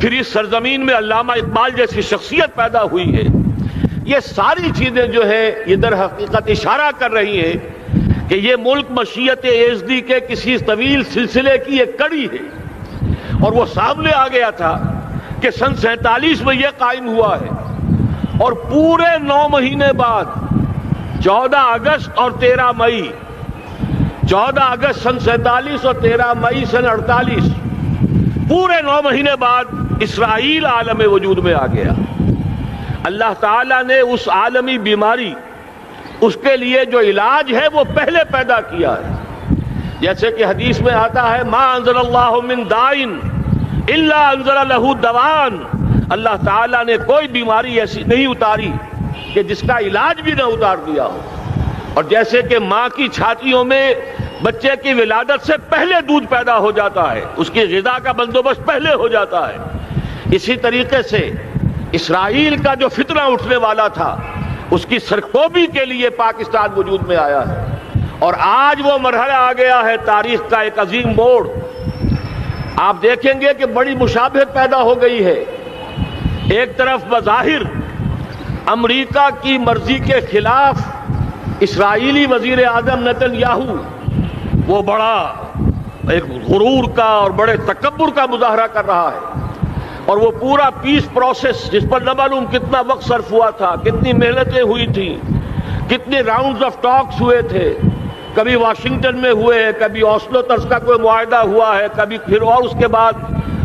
پھر اس سرزمین میں علامہ اقبال جیسی شخصیت پیدا ہوئی ہے. یہ ساری چیزیں جو ہے یہ در حقیقت اشارہ کر رہی ہیں کہ یہ ملک مشیت ایزدی کے کسی طویل سلسلے کی ایک کڑی ہے، اور وہ سامنے آ گیا تھا کہ سن 47 میں یہ قائم ہوا ہے، اور پورے 9 مہینے بعد 14 اگست اور 13 مئی 14 اگست سن 47 اور 13 مئی سن 48 پورے 9 مہینے بعد اسرائیل عالم وجود میں آ گیا. اللہ تعالیٰ نے اس عالمی بیماری، اس کے لیے جو علاج ہے وہ پہلے پیدا کیا ہے. جیسے کہ حدیث میں آتا ہے ما انزل اللہ من دائن الا انزل لہ دوان، اللہ تعالیٰ نے کوئی بیماری ایسی نہیں اتاری کہ جس کا علاج بھی نہ اتار دیا ہو. اور جیسے کہ ماں کی چھاتیوں میں بچے کی ولادت سے پہلے دودھ پیدا ہو جاتا ہے، اس کی غذا کا بندوبست پہلے ہو جاتا ہے، اسی طریقے سے اسرائیل کا جو فتنہ اٹھنے والا تھا اس کی سرکوبی کے لیے پاکستان وجود میں آیا ہے. اور آج وہ مرحلہ آ گیا ہے تاریخ کا ایک عظیم موڑ. آپ دیکھیں گے کہ بڑی مشابہت پیدا ہو گئی ہے. ایک طرف بظاہر امریکہ کی مرضی کے خلاف اسرائیلی وزیر اعظم نتن یاہو وہ بڑا ایک غرور کا اور بڑے تکبر کا مظاہرہ کر رہا ہے، اور وہ پورا پیس پروسیس جس پر نہ معلوم کتنا وقت صرف ہوا تھا، کتنی محنتیں ہوئی تھیں، کتنے راؤنڈز آف ٹاکس ہوئے تھے، کبھی واشنگٹن میں ہوئے، کبھی اوسلو طرز کا کوئی معاہدہ ہوا ہے، کبھی پھر اور اس کے بعد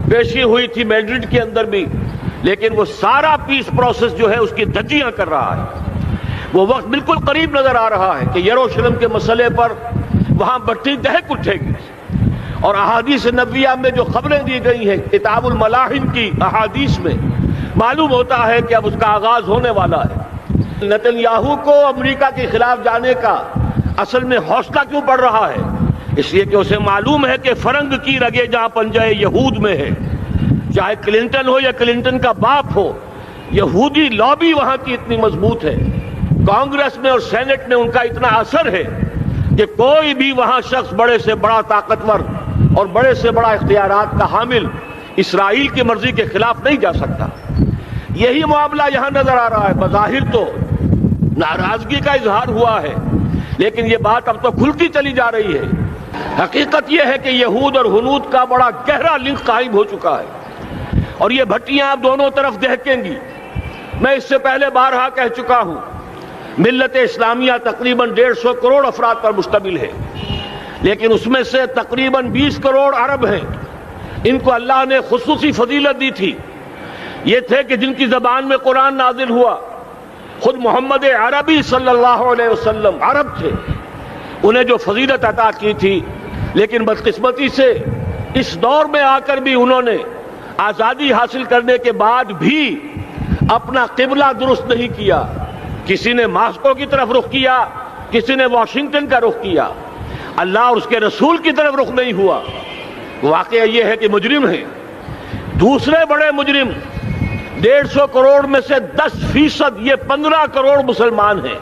پیشی ہوئی تھی میڈرڈ کے اندر بھی، لیکن وہ سارا پیس پروسیس جو ہے اس کی دھجیاں کر رہا ہے. وہ وقت بالکل قریب نظر آ رہا ہے کہ یروشلم کے مسئلے پر وہاں بٹھی دہک اٹھے گی. اور احادیث نبویہ میں جو خبریں دی گئی ہیں کتاب الملاحم کی احادیث میں معلوم ہوتا ہے کہ اب اس کا آغاز ہونے والا ہے. نتن یاہو کو امریکہ کے خلاف جانے کا اصل میں حوصلہ کیوں پڑ رہا ہے؟ اس لیے کہ اسے معلوم ہے کہ فرنگ کی رگیں جہاں پنجہ یہود میں ہے، چاہے کلنٹن ہو یا کلنٹن کا باپ ہو، یہودی لابی وہاں کی اتنی مضبوط ہے، کانگریس میں اور سینٹ میں ان کا اتنا اثر ہے کہ کوئی بھی وہاں شخص بڑے سے بڑا طاقتور اور بڑے سے بڑا اختیارات کا حامل اسرائیل کی مرضی کے خلاف نہیں جا سکتا. یہی معاملہ یہاں نظر آ رہا ہے. بظاہر تو ناراضگی کا اظہار ہوا ہے، لیکن یہ بات اب تو کھلتی چلی جا رہی ہے. حقیقت یہ ہے کہ یہود اور ہنود کا بڑا گہرا لنک قائم ہو چکا ہے، اور یہ بھٹیاں اب دونوں طرف دہکیں گی. میں اس سے پہلے بارہا کہہ چکا ہوں، ملت اسلامیہ تقریباً 150 کروڑ افراد پر مشتمل ہے، لیکن اس میں سے تقریباً 20 کروڑ عرب ہیں. ان کو اللہ نے خصوصی فضیلت دی تھی. یہ تھے کہ جن کی زبان میں قرآن نازل ہوا، خود محمد عربی صلی اللہ علیہ وسلم عرب تھے، انہیں جو فضیلت عطا کی تھی. لیکن بدقسمتی سے اس دور میں آ کر بھی انہوں نے آزادی حاصل کرنے کے بعد بھی اپنا قبلہ درست نہیں کیا. کسی نے ماسکو کی طرف رخ کیا، کسی نے واشنگٹن کا رخ کیا، اللہ اور اس کے رسول کی طرف رخ نہیں ہوا. واقعہ یہ ہے کہ مجرم ہیں. دوسرے بڑے مجرم 150 کروڑ میں سے 10% یہ 15 کروڑ مسلمان ہیں.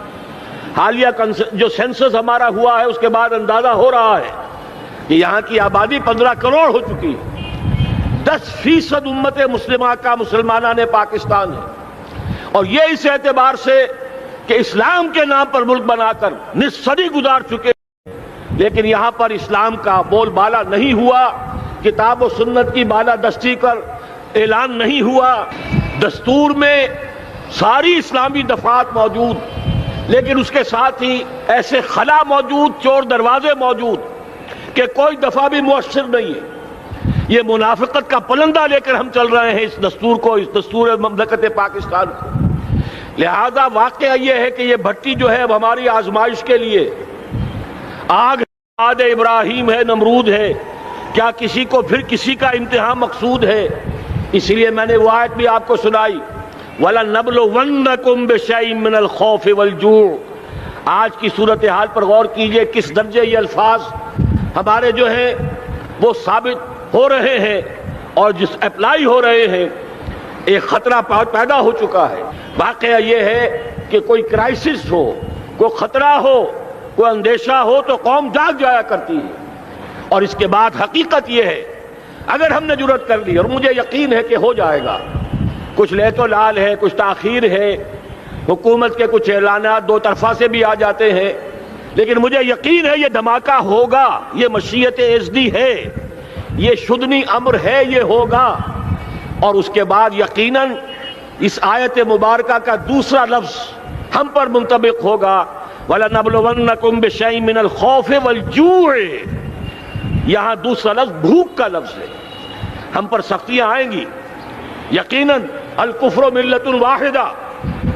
حالیہ جو سینسس ہمارا ہوا ہے اس کے بعد اندازہ ہو رہا ہے کہ یہاں کی آبادی 15 کروڑ ہو چکی ہے. 10% امت مسلمہ کا مسلمانان پاکستان ہے، اور یہ اس اعتبار سے کہ اسلام کے نام پر ملک بنا کر نصف صدی گزار چکے، لیکن یہاں پر اسلام کا بول بالا نہیں ہوا، کتاب و سنت کی بالادستی کر اعلان نہیں ہوا. دستور میں ساری اسلامی دفعات موجود، لیکن اس کے ساتھ ہی ایسے خلا موجود، چور دروازے موجود کہ کوئی دفعہ بھی مؤثر نہیں ہے. یہ منافقت کا پلندہ لے کر ہم چل رہے ہیں اس دستور کو، اس دستور مملکت پاکستان کو. لہذا واقعہ یہ ہے کہ یہ بھٹی جو ہے اب ہماری آزمائش کے لیے آگ آد ابراہیم ہے، نمرود ہے. کیا کسی کو پھر کسی کا امتحان مقصود ہے؟ اس لیے میں نے وہ آیت بھی آپ کو سنائی، وَلَنَبْلُوَنَّكُمْ بِشَيْءٍ مِّنَ الْخَوْفِ وَالْجُوعِ. آج کی صورتحال پر غور کیجئے، کس درجے یہ الفاظ ہمارے جو ہیں وہ ثابت ہو رہے ہیں اور جس اپلائی ہو رہے ہیں. ایک خطرہ پیدا ہو چکا ہے. واقعہ یہ ہے کہ کوئی کرائسس ہو، کوئی خطرہ ہو، کوئی اندیشہ ہو تو قوم جاگ جایا کرتی ہے. اور اس کے بعد حقیقت یہ ہے اگر ہم نے جرأت کر لی، اور مجھے یقین ہے کہ ہو جائے گا، کچھ لیت و لال ہے، کچھ تاخیر ہے، حکومت کے کچھ اعلانات دو طرفہ سے بھی آ جاتے ہیں، لیکن مجھے یقین ہے یہ دھماکہ ہوگا، یہ مشیت اعزدی ہے، یہ شدنی امر ہے، یہ ہوگا۔ اور اس کے بعد یقیناً اس آیت مبارکہ کا دوسرا لفظ ہم پر منطبق ہوگا، وَلَنَبْلُوَنَّكُمْ بِشَيْءٍ مِّنَ الْخَوْفِ وَالْجُوعِ۔ یہاں دوسرا لفظ بھوک کا لفظ ہے، ہم پر سختیاں آئیں گی یقیناً۔ الکفر ملت واحدہ،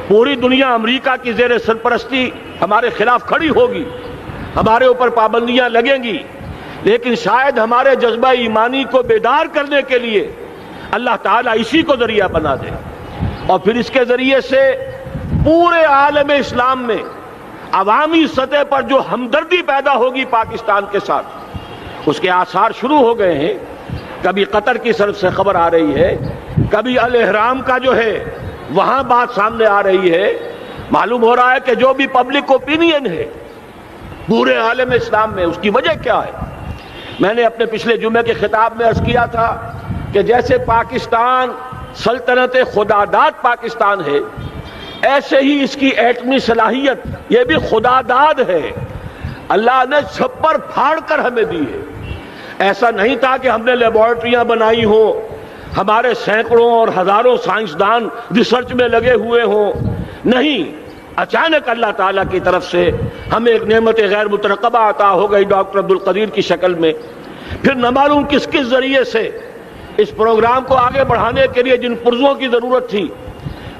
پوری دنیا امریکہ کی زیر سرپرستی ہمارے خلاف کھڑی ہوگی، ہمارے اوپر پابندیاں لگیں گی، لیکن شاید ہمارے جذبہ ایمانی کو بیدار کرنے کے لیے اللہ تعالیٰ اسی کو ذریعہ بنا دے، اور پھر اس کے ذریعے سے پورے عالم اسلام میں عوامی سطح پر جو ہمدردی پیدا ہوگی پاکستان کے ساتھ، اس کے آثار شروع ہو گئے ہیں۔ کبھی قطر کی طرف سے خبر آ رہی ہے، کبھی الاحرام کا جو ہے وہاں بات سامنے آ رہی ہے۔ معلوم ہو رہا ہے کہ جو بھی پبلک اوپینین ہے پورے عالم اسلام میں، اس کی وجہ کیا ہے؟ میں نے اپنے پچھلے جمعے کے خطاب میں عرض کیا تھا کہ جیسے پاکستان سلطنت خداداد پاکستان ہے، ایسے ہی اس کی ایٹمی صلاحیت یہ بھی خداداد ہے، اللہ نے چھپر پھاڑ کر ہمیں دی ہے۔ ایسا نہیں تھا کہ ہم نے لیبارٹریاں بنائی ہوں، ہمارے سینکڑوں اور ہزاروں سائنسدان ریسرچ میں لگے ہوئے ہوں، نہیں، اچانک اللہ تعالیٰ کی طرف سے ہمیں ایک نعمت غیر مترقبہ عطا ہو گئی ڈاکٹر عبدالقدیر کی شکل میں۔ پھر نہ معلوم کس کس ذریعے سے اس پروگرام کو آگے بڑھانے کے لیے جن پرزوں کی ضرورت تھی،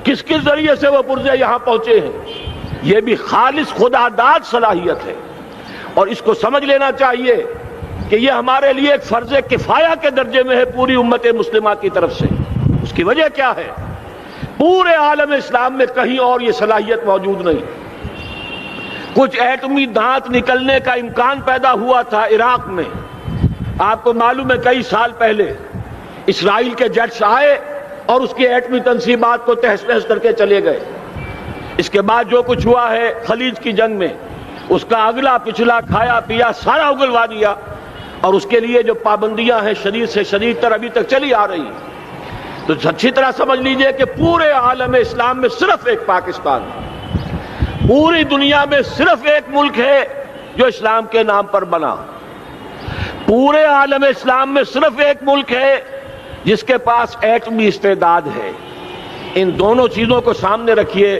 کس کس ذریعے سے وہ پرزے یہاں پہنچے ہیں۔ یہ بھی خالص خداداد صلاحیت ہے، اور اس کو سمجھ لینا چاہیے کہ یہ ہمارے لیے ایک فرض کفایہ کے درجے میں ہے پوری امت مسلمہ کی طرف سے۔ اس کی وجہ کیا ہے؟ پورے عالم اسلام میں کہیں اور یہ صلاحیت موجود نہیں۔ کچھ ایٹمی دانت نکلنے کا امکان پیدا ہوا تھا عراق میں، آپ کو معلوم ہے کئی سال پہلے اسرائیل کے جیٹس آئے اور اس کی ایٹمی تنصیبات کو تہس نہس کر کے چلے گئے۔ اس کے بعد جو کچھ ہوا ہے خلیج کی جنگ میں، اس کا اگلا پچھلا کھایا پیا سارا اگلوا دیا، اور اس کے لیے جو پابندیاں ہیں شدید سے شدید تر ابھی تک چلی آ رہی ہیں۔ تو اچھی طرح سمجھ لیجئے کہ پورے عالم اسلام میں صرف ایک پاکستان ہے، پوری دنیا میں صرف ایک ملک ہے جو اسلام کے نام پر بنا، پورے عالم اسلام میں صرف ایک ملک ہے جس کے پاس ایٹمی استعداد ہے۔ ان دونوں چیزوں کو سامنے رکھیے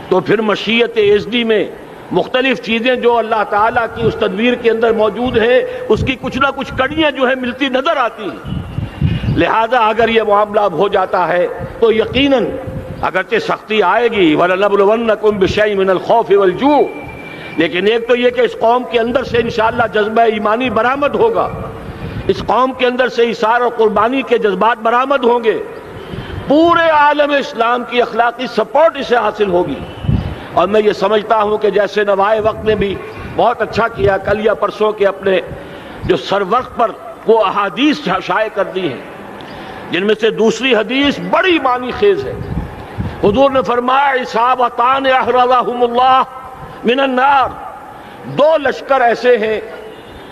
تو پھر مشیت اعزدی میں مختلف چیزیں جو اللہ تعالیٰ کی اس تدبیر کے اندر موجود ہیں، اس کی کچھ نہ کچھ کڑیاں جو ہیں ملتی نظر آتی ہیں۔ لہذا اگر یہ معاملہ ہو جاتا ہے تو یقیناً اگرچہ سختی آئے گی، وَلَنَبْلُوَنَّكُمْ بِشَيْءٍ مِّنَ الْخَوْفِ وَالْجُوعِ، لیکن ایک تو یہ کہ اس قوم کے اندر سے انشاءاللہ جذبہ ایمانی برآمد ہوگا، اس قوم کے اندر سے ایثار اور قربانی کے جذبات برآمد ہوں گے، پورے عالم اسلام کی اخلاقی سپورٹ اسے حاصل ہوگی۔ اور میں یہ سمجھتا ہوں کہ جیسے نوائے وقت نے بھی بہت اچھا کیا، کل یا پرسوں کے اپنے جو سر وقت پر وہ احادیث شائع کر دی ہیں، جن میں سے دوسری حدیث بڑی معنی خیز ہے۔ حضور نے فرمایا اصابتان احرزہم اللہ من النار، دو لشکر ایسے ہیں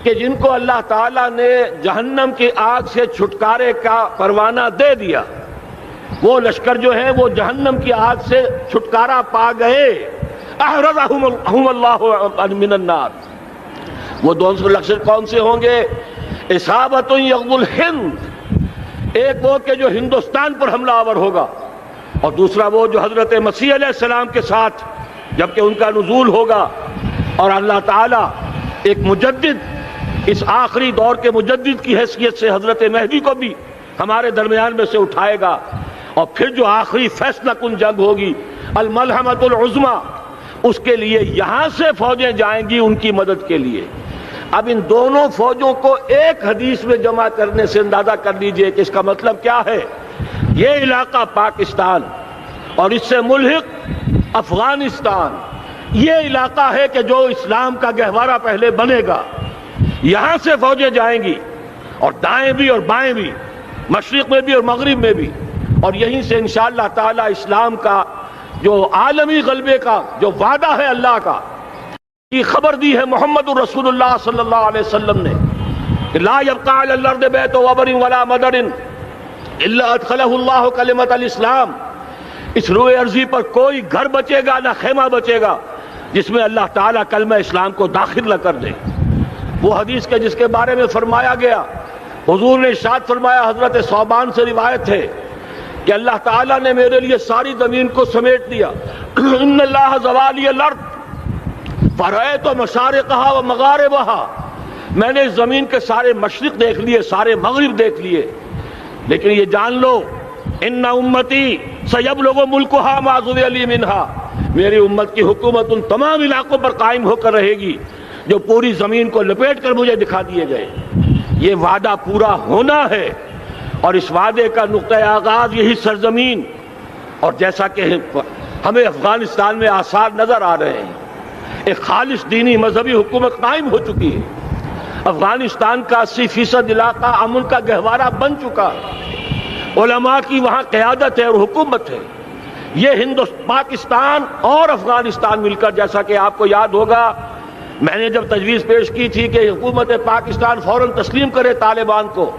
کہ جن کو اللہ تعالیٰ نے جہنم کی آگ سے چھٹکارے کا پروانہ دے دیا، وہ لشکر جو ہیں وہ جہنم کی آگ سے چھٹکارا پا گئے، احرزہم اللہ من النار۔ وہ دونوں لشکر کون سے ہوں گے؟ اصابت یغزو الہند، ایک وہ کہ جو ہندوستان پر حملہ آور ہوگا، اور دوسرا وہ جو حضرت مسیح علیہ السلام کے ساتھ جبکہ ان کا نزول ہوگا، اور اللہ تعالیٰ ایک مجدد، اس آخری دور کے مجدد کی حیثیت سے حضرت مہدی کو بھی ہمارے درمیان میں سے اٹھائے گا، اور پھر جو آخری فیصلہ کن جنگ ہوگی الملحمۃ العظمیٰ، اس کے لیے یہاں سے فوجیں جائیں گی ان کی مدد کے لیے۔ اب ان دونوں فوجوں کو ایک حدیث میں جمع کرنے سے اندازہ کر لیجئے کہ اس کا مطلب کیا ہے۔ یہ علاقہ پاکستان اور اس سے ملحق افغانستان، یہ علاقہ ہے کہ جو اسلام کا گہوارہ پہلے بنے گا، یہاں سے فوجیں جائیں گی، اور دائیں بھی اور بائیں بھی، مشرق میں بھی اور مغرب میں بھی، اور یہیں سے انشاءاللہ تعالی اسلام کا جو عالمی غلبے کا جو وعدہ ہے اللہ کا، کی خبر دی ہے محمد الرسول اللہ صلی اللہ علیہ وسلم نے، کہ لا یبقى علی الارض بیت وبر ولا مدر الا ادخلہ اللہ کلمۃ الاسلام، اس روئے ارضی پر کوئی گھر بچے گا نہ خیمہ بچے گا جس میں اللہ تعالیٰ کلمہ اسلام کو داخل نہ کر دے۔ وہ حدیث کے جس کے بارے میں فرمایا گیا، حضور نے ارشاد فرمایا، حضرت ثوبان سے روایت ہے کہ اللہ تعالیٰ نے میرے لیے ساری زمین کو سمیٹ دیا۔ ان اللہ زوالی الارض فرأیت مشارقها و مغاربها، میں نے اس زمین کے سارے مشرق دیکھ لیے، سارے مغرب دیکھ لیے، لیکن یہ جان لو ان امتی سیبلغ ملکها ما ذوی لی منها، میری امت کی حکومت ان تمام علاقوں پر قائم ہو کر رہے گی جو پوری زمین کو لپیٹ کر مجھے دکھا دیے گئے۔ یہ وعدہ پورا ہونا ہے، اور اس وعدے کا نقطہ آغاز یہی سرزمین، اور جیسا کہ ہمیں افغانستان میں آثار نظر آ رہے ہیں، ایک خالص دینی مذہبی حکومت قائم ہو چکی ہے۔ افغانستان کا 80% علاقہ امن کا گہوارہ بن چکا ہے، علماء کی وہاں قیادت ہے اور حکومت ہے۔ یہ پاکستان اور افغانستان مل کر، جیسا کہ آپ کو یاد ہوگا، میں نے جب تجویز پیش کی تھی کہ حکومت پاکستان فوراً تسلیم کرے طالبان کو،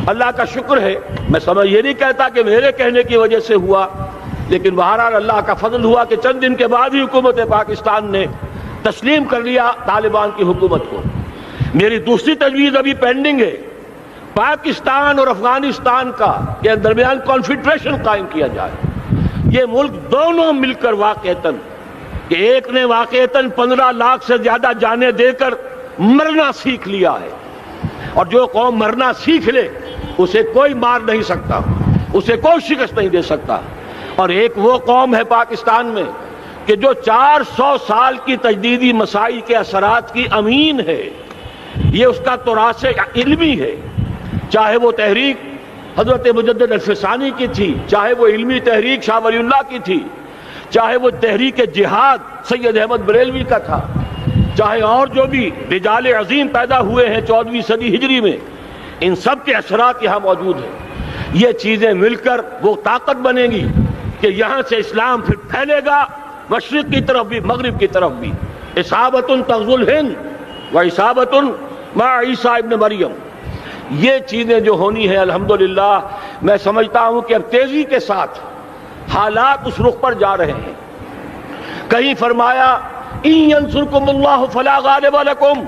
اللہ کا شکر ہے، میں سمجھ یہ نہیں کہتا کہ میرے کہنے کی وجہ سے ہوا، لیکن بہرحال اللہ کا فضل ہوا کہ چند دن کے بعد ہی حکومت پاکستان نے تسلیم کر لیا طالبان کی حکومت کو۔ میری دوسری تجویز ابھی پینڈنگ ہے، پاکستان اور افغانستان کے درمیان کانفیڈریشن قائم کیا جائے۔ یہ ملک دونوں مل کر واقعتاً، کہ ایک نے واقعتاً 15 لاکھ سے زیادہ جانیں دے کر مرنا سیکھ لیا ہے، اور جو قوم مرنا سیکھ لے اسے کوئی مار نہیں سکتا، اسے کوئی شکست نہیں دے سکتا۔ اور ایک وہ قوم ہے پاکستان میں کہ جو 400 سال کی تجدیدی مسائی کے اثرات کی امین ہے، یہ اس کا تراث علمی ہے، چاہے وہ تحریک حضرت مجدد الفسانی کی تھی، چاہے وہ علمی تحریک شاہ ولی اللہ کی تھی، چاہے وہ تحریک جہاد سید احمد بریلوی کا تھا، چاہے اور جو بھی رجال عظیم پیدا ہوئے ہیں 14ویں صدی ہجری میں، ان سب کے اثرات یہاں موجود ہیں۔ یہ چیزیں مل کر وہ طاقت بنے گی کہ یہاں سے اسلام پھر پھیلے گا، مشرق کی طرف بھی مغرب کی طرف بھی۔ اصابۃ تغزو الہند و اصابۃ مع عیسیٰ ابن مریم، یہ چیزیں جو ہونی ہیں الحمدللہ میں سمجھتا ہوں کہ اب تیزی کے ساتھ حالات اس رخ پر جا رہے ہیں۔ کہیں فرمایا ان ینصرکم اللہ فلا غالب لکم،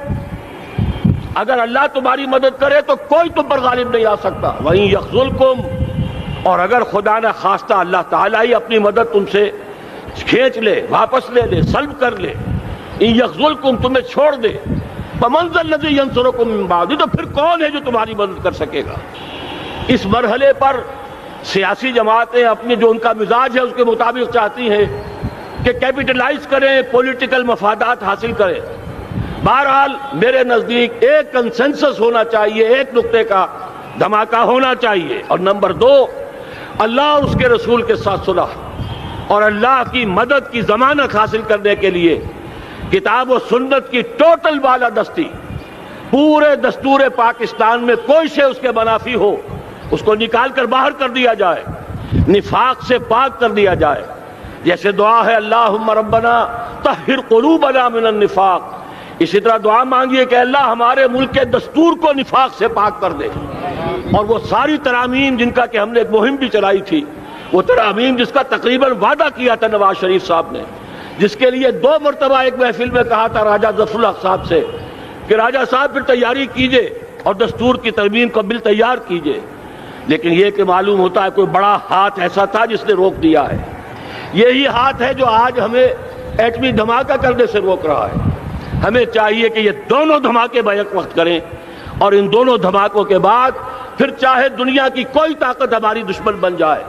اگر اللہ تمہاری مدد کرے تو کوئی تم پر غالب نہیں آ سکتا، وَإِن یخذلکم، اور اگر خدا نہ خواستہ اللہ تعالیٰ ہی اپنی مدد تم سے کھینچ لے، واپس لے لے، سلب کر لے، ان یخذلکم، تمہیں چھوڑ دے، فمن ذا الذی ینصرکم من بعد، تو پھر کون ہے جو تمہاری مدد کر سکے گا۔ اس مرحلے پر سیاسی جماعتیں اپنے جو ان کا مزاج ہے اس کے مطابق چاہتی ہیں کہ کیپٹلائز کریں، پولیٹیکل مفادات حاصل کریں۔ بہرحال میرے نزدیک ایک کنسنسس ہونا چاہیے، ایک نقطے کا دھماکہ ہونا چاہیے، اور نمبر 2، اللہ اور اس کے رسول کے ساتھ صلح اور اللہ کی مدد کی ضمانت حاصل کرنے کے لیے کتاب و سنت کی ٹوٹل بالادستی، پورے دستور پاکستان میں کوئی شے اس کے منافی ہو اس کو نکال کر باہر کر دیا جائے، نفاق سے پاک کر دیا جائے۔ جیسے دعا ہے اللہم ربنا طہر قلوبنا من النفاق، اسی طرح دعا مانگیے کہ اللہ ہمارے ملک کے دستور کو نفاق سے پاک کر دے۔ اور وہ ساری ترامیم جن کا کہ ہم نے ایک مہم بھی چلائی تھی، وہ ترامیم جس کا تقریباً وعدہ کیا تھا نواز شریف صاحب نے، جس کے لیے 2 مرتبہ ایک محفل میں کہا تھا راجہ ظفر الحق صاحب سے کہ راجہ صاحب پھر تیاری کیجئے اور دستور کی ترمیم کا بل تیار کیجئے، لیکن یہ کہ معلوم ہوتا ہے کوئی بڑا ہاتھ ایسا تھا جس نے روک دیا ہے۔ یہی ہاتھ ہے جو آج ہمیں ایٹمی دھماکہ کرنے سے روک رہا ہے۔ ہمیں چاہیے کہ یہ دونوں دھماکے بیک وقت کریں، اور ان دونوں دھماکوں کے بعد پھر چاہے دنیا کی کوئی طاقت ہماری دشمن بن جائے،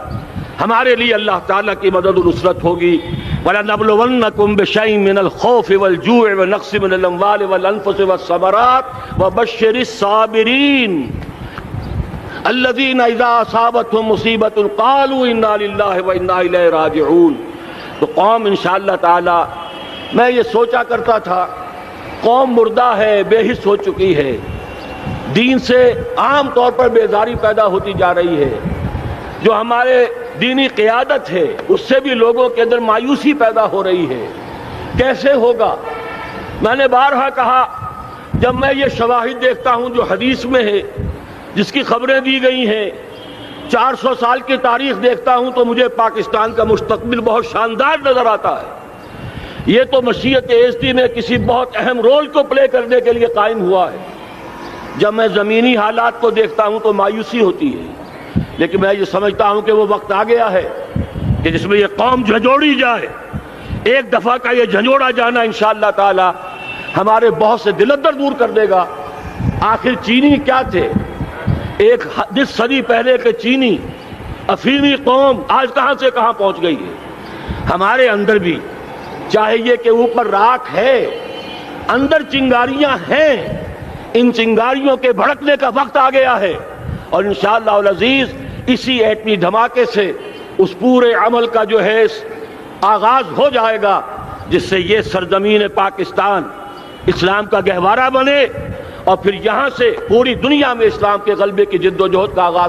ہمارے لیے اللہ تعالیٰ کی مدد و نصرت ہوگی۔ وَلَنَبْلُوَنَّكُمْ بِشَيْءٍ مِّنَ الْخَوْفِ وَالْجُوعِ وَنَقْصٍ مِّنَ الْأَمْوَالِ وَالْأَنفُسِ وَالثَّمَرَاتِ وَبَشِّرِ الصَّابِرِينَ الَّذِينَ إِذَا أَصَابَتْهُم مُّصِيبَةٌ قَالُوا إِنَّا لِلَّهِ وَإِنَّا إِلَيْهِ رَاجِعُونَ۔ تو قوم انشاءاللہ تعالی، میں یہ سوچا کرتا تھا قوم مردہ ہے، بے حس ہو چکی ہے، دین سے عام طور پر بیزاری پیدا ہوتی جا رہی ہے، جو ہمارے دینی قیادت ہے اس سے بھی لوگوں کے اندر مایوسی پیدا ہو رہی ہے۔ کیسے ہوگا؟ میں نے بارہا کہا جب میں یہ شواہد دیکھتا ہوں جو حدیث میں ہے، جس کی خبریں دی گئی ہیں، 400 سال کی تاریخ دیکھتا ہوں، تو مجھے پاکستان کا مستقبل بہت شاندار نظر آتا ہے۔ یہ تو مشیت ایزدی میں کسی بہت اہم رول کو پلے کرنے کے لیے قائم ہوا ہے۔ جب میں زمینی حالات کو دیکھتا ہوں تو مایوسی ہوتی ہے، لیکن میں یہ سمجھتا ہوں کہ وہ وقت آ گیا ہے کہ جس میں یہ قوم جھنجھوڑی جائے۔ ایک دفعہ کا یہ جھنجھوڑا جانا انشاءاللہ تعالی ہمارے بہت سے دل اندر دور کر دے گا۔ آخر چینی کیا تھے؟ ایک 10 صدی پہلے کے چینی افریمی قوم آج کہاں سے کہاں پہنچ گئی ہے۔ ہمارے اندر بھی چاہے یہ کہ اوپر راکھ ہے، اندر چنگاریاں ہیں، ان چنگاریوں کے بھڑکنے کا وقت آ گیا ہے، اور انشاءاللہ العزیز اسی ایٹمی دھماکے سے اس پورے عمل کا جو ہے آغاز ہو جائے گا، جس سے یہ سرزمین پاکستان اسلام کا گہوارہ بنے، اور پھر یہاں سے پوری دنیا میں اسلام کے غلبے کی جد و جہد کا آغاز